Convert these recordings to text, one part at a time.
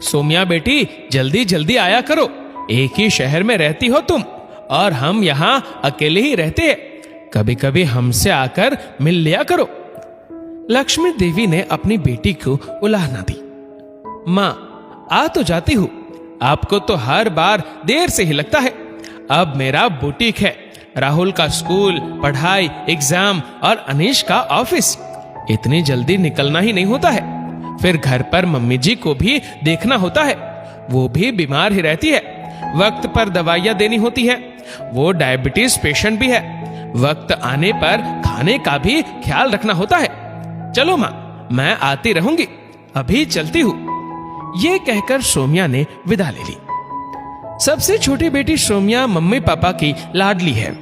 सोम्या बेटी, जल्दी जल्दी आया करो, एक ही शहर में रहती हो तुम और हम यहाँ अकेले ही रहते हैं, कभी कभी हमसे आकर मिल लिया करो। लक्ष्मी देवी ने अपनी बेटी को उलाहना दी। माँ, आ तो जाती हूँ, आपको तो हर बार देर से ही लगता है। अब मेरा बुटीक है, राहुल का स्कूल, पढ़ाई, एग्जाम और अनीश का ऑफिस, इतनी जल्दी निकलना ही नहीं होता है। फिर घर पर मम्मी जी को भी देखना होता है, वो भी बीमार ही रहती है, वक्त पर दवाइयाँ देनी होती है, वो डायबिटीज पेशेंट भी है, वक्त आने पर खाने का भी ख्याल रखना होता है। चलो माँ, मैं आती रहूंगी, अभी चलती हूँ। ये कहकर सोम्या ने विदा ले ली। सबसे छोटी बेटी सोम्या मम्मी पापा की लाडली है।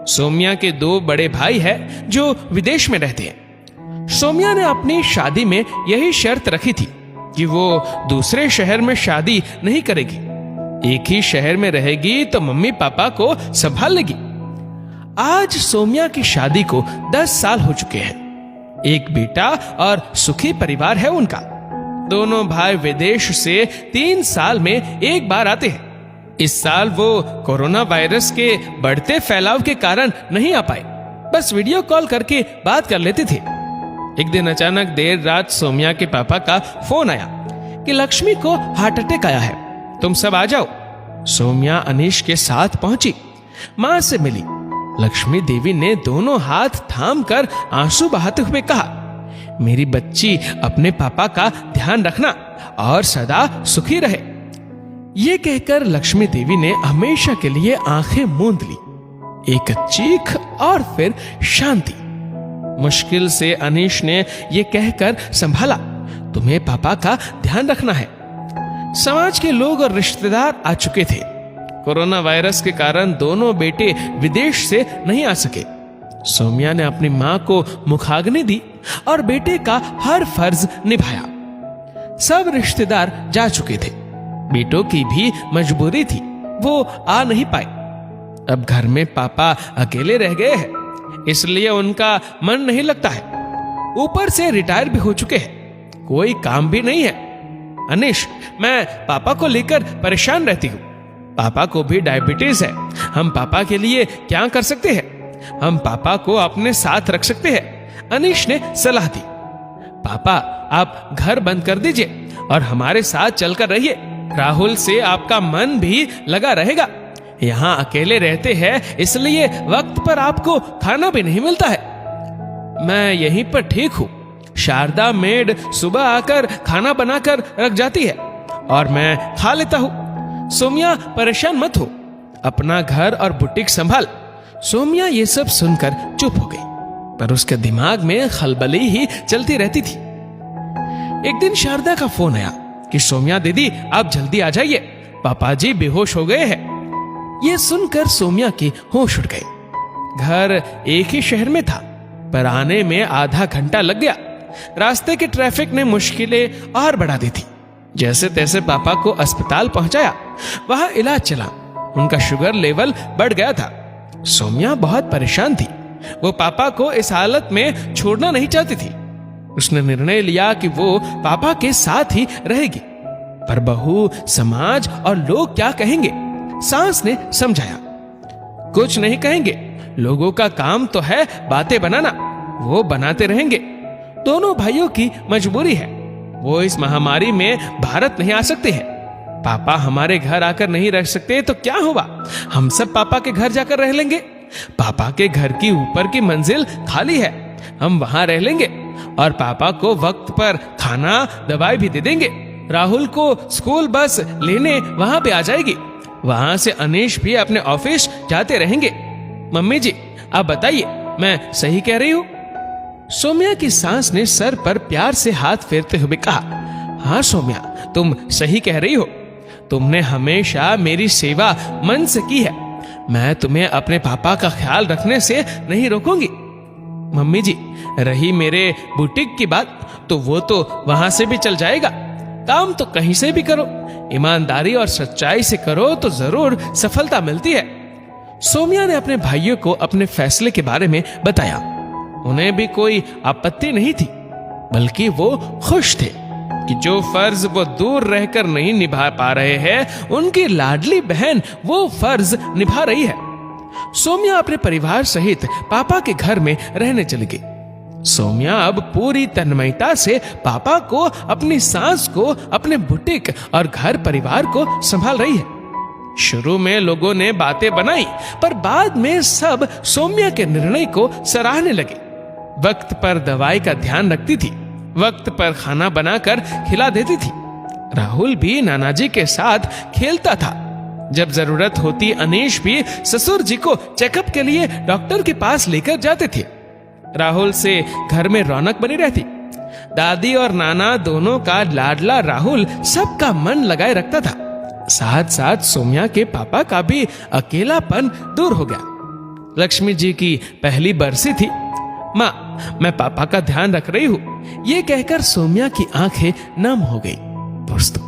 सोम्या के 2 बड़े भाई हैं जो विदेश में रहते हैं। सोम्या ने अपनी शादी में यही शर्त रखी थी कि वो दूसरे शहर में शादी नहीं करेगी, एक ही शहर में रहेगी तो मम्मी पापा को संभाल लेगी। आज सोम्या की शादी को 10 साल हो चुके हैं। एक बेटा और सुखी परिवार है उनका। दोनों भाई विदेश से 3 साल में एक बार आते हैं। इस साल वो कोरोना वायरस के बढ़ते फैलाव के कारण नहीं आ पाए, बस वीडियो कॉल करके बात कर लेते थे। एक दिन अचानक देर रात सोम्या के पापा का फोन आया कि लक्ष्मी को हार्ट अटैक आया है, तुम सब आ जाओ। सोम्या अनीश के साथ पहुंची, मां से मिली। लक्ष्मी देवी ने दोनों हाथ थाम कर आंसू बहाते हुए कहा, मेरी बच्ची, अपने पापा का ध्यान रखना और सदा सुखी रहे। ये कहकर लक्ष्मी देवी ने हमेशा के लिए आंखें मूंद ली। एक चीख और फिर शांति। मुश्किल से अनीश ने ये कहकर संभाला, तुम्हें पापा का ध्यान रखना है। समाज के लोग और रिश्तेदार आ चुके थे। कोरोना वायरस के कारण दोनों बेटे विदेश से नहीं आ सके। सोम्या ने अपनी मां को मुखाग्नि दी और बेटे का हर फर्ज निभाया। सब रिश्तेदार जा चुके थे। बेटों की भी मजबूरी थी, वो आ नहीं पाए। अब घर में पापा अकेले रह गए हैं, इसलिए उनका मन नहीं लगता है। ऊपर से रिटायर भी हो चुके हैं, कोई काम भी नहीं है। अनीश, मैं पापा को लेकर परेशान रहती हूँ। पापा को भी डायबिटीज है, हम पापा के लिए क्या कर सकते हैं? हम पापा को अपने साथ रख सकते हैं। अनीश ने सलाह दी। पापा, आप घर बंद कर दीजिए और हमारे साथ चलकर रहिए। राहुल से आपका मन भी लगा रहेगा। यहाँ अकेले रहते हैं, इसलिए वक्त पर आपको खाना भी नहीं मिलता है। मैं यहीं पर ठीक हूँ। शारदा मेड सुबह आकर खाना बनाकर रख जाती है और मैं खा लेता हूँ। सोम्या, परेशान मत हो, अपना घर और बुटीक संभाल। सोम्या ये सब सुनकर चुप हो गई, पर उसके दिमाग में खलबली ही चलती रहती थी। एक दिन शारदा का फोन आया कि सोम्या दीदी, आप जल्दी आ जाइए, पापा जी बेहोश हो गए हैं। ये सुनकर सोम्या के होश उड़ गए। घर एक ही शहर में था, पर आने में आधा घंटा लग गया। रास्ते के ट्रैफिक ने मुश्किलें और बढ़ा दी थी। जैसे तैसे पापा को अस्पताल पहुंचाया, वहां इलाज चला। उनका शुगर लेवल बढ़ गया था। सोम्या बहुत परेशान थी। वो पापा को इस हालत में छोड़ना नहीं चाहती थी। उसने निर्णय लिया कि वो पापा के साथ ही रहेगी। पर बहू, समाज और लोग क्या कहेंगे? सास ने समझाया, कुछ नहीं कहेंगे, लोगों का काम तो है बातें बनाना, वो बनाते रहेंगे। दोनों भाइयों की मजबूरी है, वो इस महामारी में भारत नहीं आ सकते हैं। पापा हमारे घर आकर नहीं रह सकते तो क्या हुआ, हम सब पापा के घर जाकर रह लेंगे। पापा के घर की ऊपर की मंजिल खाली है, हम वहां रह लेंगे और पापा को वक्त पर खाना दवाई भी दे देंगे। राहुल को स्कूल बस लेने वहां पे आ जाएगी। वहां से अनीश भी अपने ऑफिस जाते रहेंगे। मम्मी जी, आप बताइए, मैं सही कह रही हूँ? सोम्या की सास ने सर पर प्यार से हाथ फेरते हुए कहा, हाँ सोम्या, तुम सही कह रही हो। तुमने हमेशा मेरी सेवा मन से की है। मैं तुम्हें अपने पापा का ख्याल रखने से नहीं रोकूंगी। मम्मी जी, रही मेरे बुटीक की बात, तो वो तो वहां से भी चल जाएगा। काम तो कहीं से भी करो, ईमानदारी और सच्चाई से करो तो जरूर सफलता मिलती है। सोम्या ने अपने भाइयों को अपने फैसले के बारे में बताया। उन्हें भी कोई आपत्ति नहीं थी, बल्कि वो खुश थे। कि जो फर्ज वो दूर रहकर नहीं निभा पा रहे हैं, उनकी लाडली बहन वो फर्ज निभा रही है। सौम्या अपने परिवार सहित पापा के घर में रहने चली गई। सौम्या अब पूरी तन्मयता से पापा को, अपनी सास को, अपने बुटीक और घर परिवार को संभाल रही है। शुरू में लोगों ने बातें बनाई, पर बाद में सब सौम्या के निर्णय को सराहने लगे। वक्त पर दवाई का ध्यान रखती थी, वक्त पर खाना बनाकर खिला देती थी। राहुल भी नानाजी के साथ खेलता था। जब जरूरत होती अनीश भी ससुर जी को चेकअप के लिए डॉक्टर के पास लेकर जाते थे। राहुल से घर में रौनक बनी रहती। दादी और नाना दोनों का लाडला राहुल सबका मन लगाए रखता था। साथ साथ सौम्या के पापा का भी अकेलापन दूर हो गया। लक्ष्मी जी की पहली बरसी थी। माँ, मैं पापा का ध्यान रख रही हूँ, ये कहकर सौम्या की आंखें नम हो गई। दोस्तों,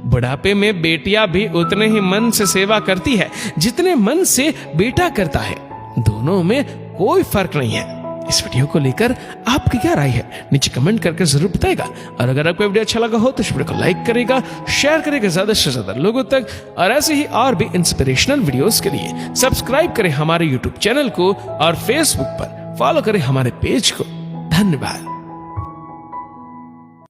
बुढ़ापे में बेटियां भी उतने ही मन से सेवा करती है जितने मन से बेटा करता है। दोनों में कोई फर्क नहीं है। इस वीडियो को लेकर आपकी क्या राय है, नीचे कमेंट करके जरूर बताएगा। और अगर आपको वीडियो अच्छा लगा हो तो इस वीडियो को लाइक करेगा, शेयर करेगा ज्यादा से ज्यादा लोगों तक। और ऐसे ही और भी इंस्पिरेशनल वीडियोस के लिए सब्सक्राइब करें हमारे यूट्यूब चैनल को और फेसबुक पर फॉलो करें हमारे पेज को। धन्यवाद।